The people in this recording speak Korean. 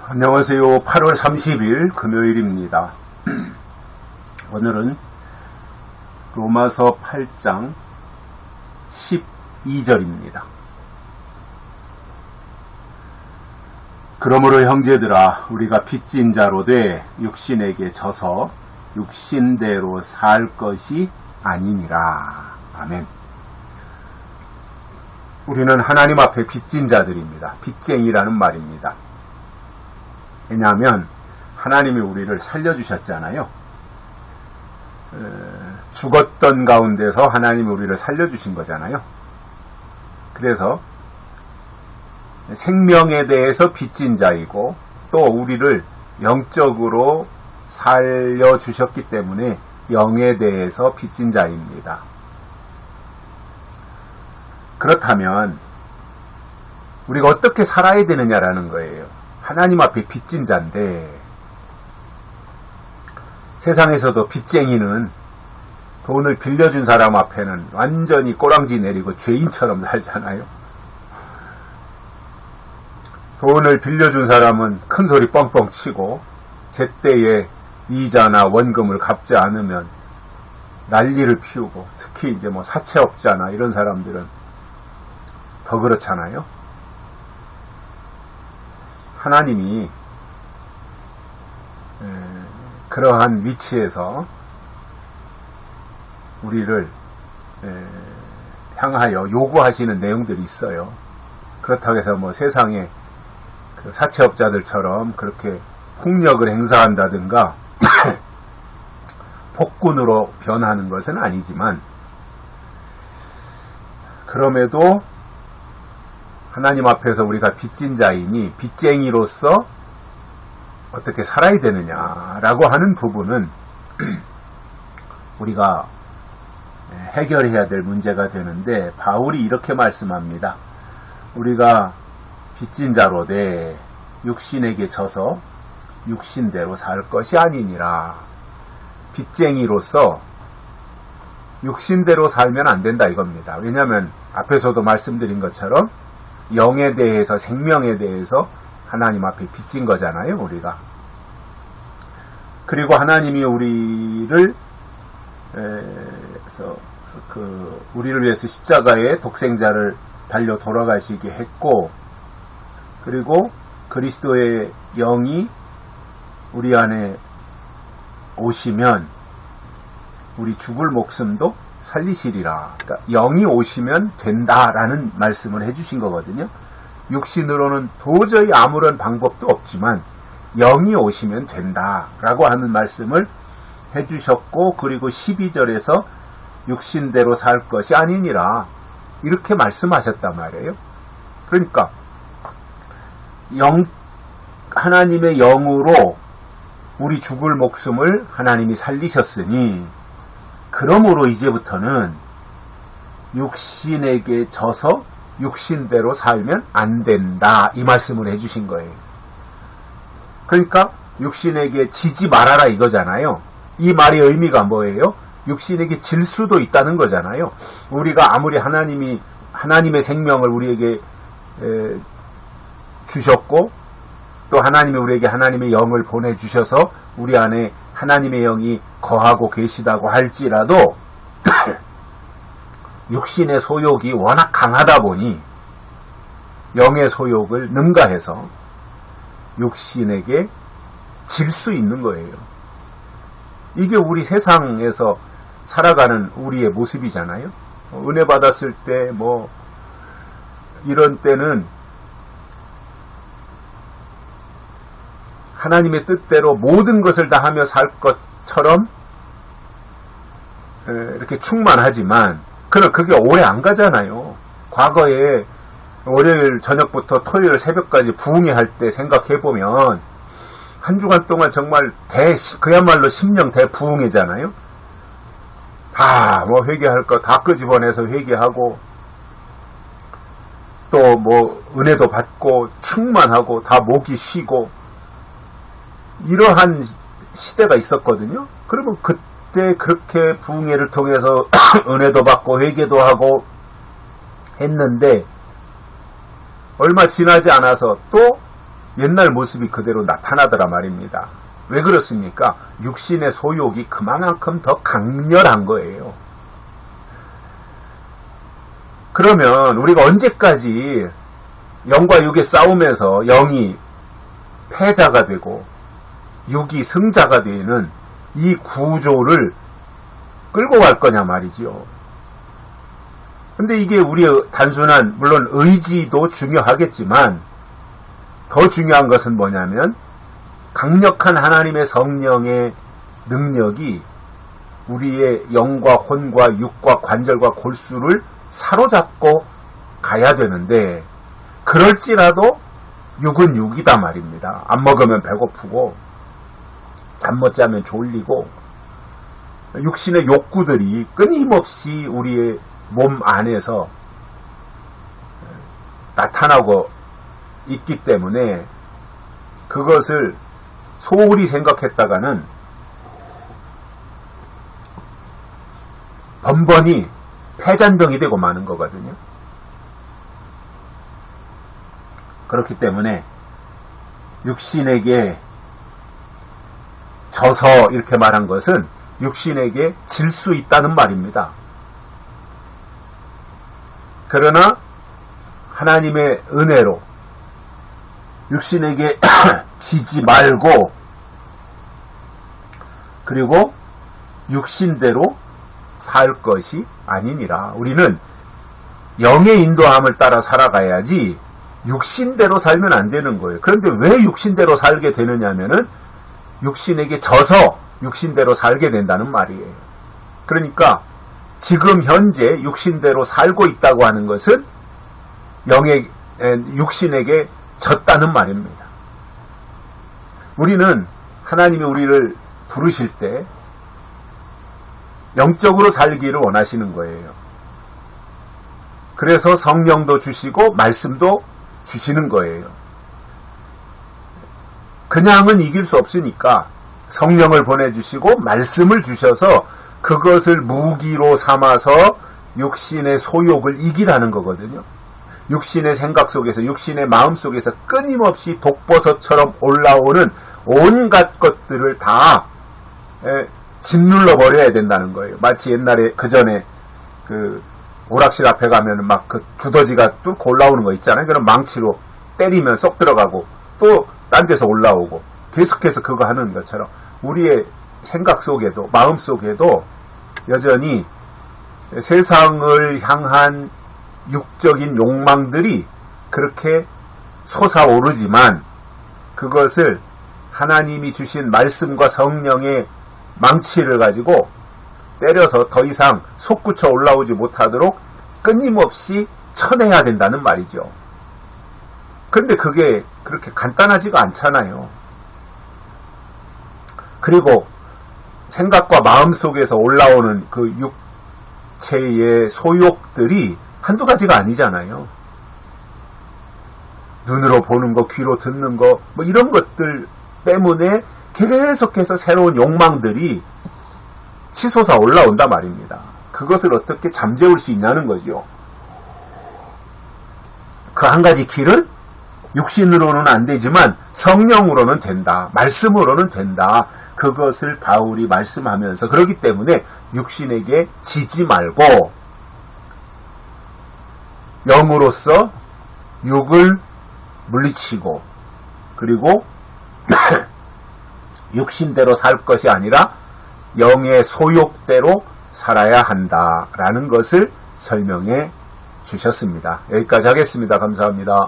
안녕하세요. 8월 30일 금요일입니다. 오늘은 로마서 8장 12절입니다. 그러므로 형제들아 우리가 빚진 자로 돼 육신에게 져서 육신대로 살 것이 아니니라. 아멘. 우리는 하나님 앞에 빚진 자들입니다. 빚쟁이라는 말입니다. 왜냐하면 하나님이 우리를 살려주셨잖아요. 죽었던 가운데서 하나님이 우리를 살려주신 거잖아요. 그래서 생명에 대해서 빚진 자이고 또 우리를 영적으로 살려주셨기 때문에 영에 대해서 빚진 자입니다. 그렇다면 우리가 어떻게 살아야 되느냐라는 거예요. 하나님 앞에 빚진 자인데 세상에서도 빚쟁이는 돈을 빌려준 사람 앞에는 완전히 꼬랑지 내리고 죄인처럼 살잖아요. 돈을 빌려준 사람은 큰 소리 뻥뻥 치고 제때에 이자나 원금을 갚지 않으면 난리를 피우고 특히 이제 사채업자나 이런 사람들은 더 그렇잖아요. 하나님이 그러한 위치에서 우리를 향하여 요구하시는 내용들이 있어요. 그렇다고 해서 세상에 그 사채업자들처럼 그렇게 폭력을 행사한다든가 폭군으로 변하는 것은 아니지만 그럼에도 하나님 앞에서 우리가 빚진 자이니 빚쟁이로서 어떻게 살아야 되느냐라고 하는 부분은 우리가 해결해야 될 문제가 되는데 바울이 이렇게 말씀합니다. 우리가 빚진 자로 돼 육신에게 져서 육신대로 살 것이 아니니라. 빚쟁이로서 육신대로 살면 안 된다 이겁니다. 왜냐하면 앞에서도 말씀드린 것처럼 영에 대해서 생명에 대해서 하나님 앞에 빚진 거잖아요. 우리가. 그리고 하나님이 우리를 위해서 십자가에 독생자를 달려 돌아가시게 했고 그리고 그리스도의 영이 우리 안에 오시면 우리 죽을 목숨도 살리시리라. 그러니까 영이 오시면 된다라는 말씀을 해주신 거거든요. 육신으로는 도저히 아무런 방법도 없지만 영이 오시면 된다라고 하는 말씀을 해주셨고 그리고 12절에서 육신대로 살 것이 아니니라 이렇게 말씀하셨단 말이에요. 그러니까 하나님의 영으로 우리 죽을 목숨을 하나님이 살리셨으니 그러므로 이제부터는 육신에게 져서 육신대로 살면 안 된다 이 말씀을 해주신 거예요. 그러니까 육신에게 지지 말아라 이거잖아요. 이 말의 의미가 뭐예요? 육신에게 질 수도 있다는 거잖아요. 우리가 아무리 하나님의 생명을 우리에게 주셨고 또 하나님이 우리에게 하나님의 영을 보내주셔서 우리 안에 하나님의 영이 거하고 계시다고 할지라도 육신의 소욕이 워낙 강하다 보니 영의 소욕을 능가해서 육신에게 질 수 있는 거예요. 이게 우리 세상에서 살아가는 우리의 모습이잖아요. 은혜 받았을 때 이런 때는 하나님의 뜻대로 모든 것을 다 하며 살 것처럼 이렇게 충만하지만 그게 오래 안 가잖아요. 과거에 월요일 저녁부터 토요일 새벽까지 부흥회 할 때 생각해보면 한 주간 동안 정말 그야말로 심령 대부흥회잖아요. 다 회개할 거 다 끄집어내서 회개하고 또 은혜도 받고 충만하고 다 목이 쉬고 이러한 시대가 있었거든요. 그러면 그때 그렇게 부흥회를 통해서 은혜도 받고 회개도 하고 했는데 얼마 지나지 않아서 또 옛날 모습이 그대로 나타나더라 말입니다. 왜 그렇습니까? 육신의 소욕이 그만큼 더 강렬한 거예요. 그러면 우리가 언제까지 영과 육의 싸움에서 영이 패자가 되고 육이 승자가 되는 이 구조를 끌고 갈 거냐 말이죠. 근데 이게 우리의 단순한, 물론 의지도 중요하겠지만 더 중요한 것은 뭐냐면 강력한 하나님의 성령의 능력이 우리의 영과 혼과 육과 관절과 골수를 사로잡고 가야 되는데, 그럴지라도 육은 육이다 말입니다. 안 먹으면 배고프고 잠 못 자면 졸리고 육신의 욕구들이 끊임없이 우리의 몸 안에서 나타나고 있기 때문에 그것을 소홀히 생각했다가는 번번이 폐잔병이 되고 마는 거거든요. 그렇기 때문에 육신에게 져서 이렇게 말한 것은 육신에게 질 수 있다는 말입니다. 그러나 하나님의 은혜로 육신에게 지지 말고, 그리고 육신대로 살 것이 아니니라. 우리는 영의 인도함을 따라 살아가야지 육신대로 살면 안 되는 거예요. 그런데 왜 육신대로 살게 되느냐 하면은 육신에게 져서 육신대로 살게 된다는 말이에요. 그러니까 지금 현재 육신대로 살고 있다고 하는 것은 육신에게 졌다는 말입니다. 우리는 하나님이 우리를 부르실 때 영적으로 살기를 원하시는 거예요. 그래서 성령도 주시고 말씀도 주시는 거예요. 그냥은 이길 수 없으니까 성령을 보내주시고 말씀을 주셔서 그것을 무기로 삼아서 육신의 소욕을 이기라는 거거든요. 육신의 생각 속에서, 육신의 마음 속에서 끊임없이 독버섯처럼 올라오는 온갖 것들을 다 짓눌러 버려야 된다는 거예요. 마치 옛날에 그 전에 그 오락실 앞에 가면 막 그 두더지가 뚫고 올라오는 거 있잖아요. 그럼 망치로 때리면 쏙 들어가고 또 딴 데서 올라오고 계속해서 그거 하는 것처럼 우리의 생각 속에도, 마음 속에도 여전히 세상을 향한 육적인 욕망들이 그렇게 솟아오르지만 그것을 하나님이 주신 말씀과 성령의 망치를 가지고 때려서 더 이상 솟구쳐 올라오지 못하도록 끊임없이 쳐내야 된다는 말이죠. 그런데 그게 그렇게 간단하지가 않잖아요. 그리고 생각과 마음 속에서 올라오는 그 육체의 소욕들이 한두 가지가 아니잖아요. 눈으로 보는 거, 귀로 듣는 거, 뭐 이런 것들 때문에 계속해서 새로운 욕망들이 치솟아 올라온단 말입니다. 그것을 어떻게 잠재울 수 있냐는 거죠. 그 한 가지 길은 육신으로는 안 되지만 성령으로는 된다. 말씀으로는 된다. 그것을 바울이 말씀하면서, 그렇기 때문에 육신에게 지지 말고 영으로서 육을 물리치고, 그리고 육신대로 살 것이 아니라 영의 소욕대로 살아야 한다라는 것을 설명해 주셨습니다. 여기까지 하겠습니다. 감사합니다.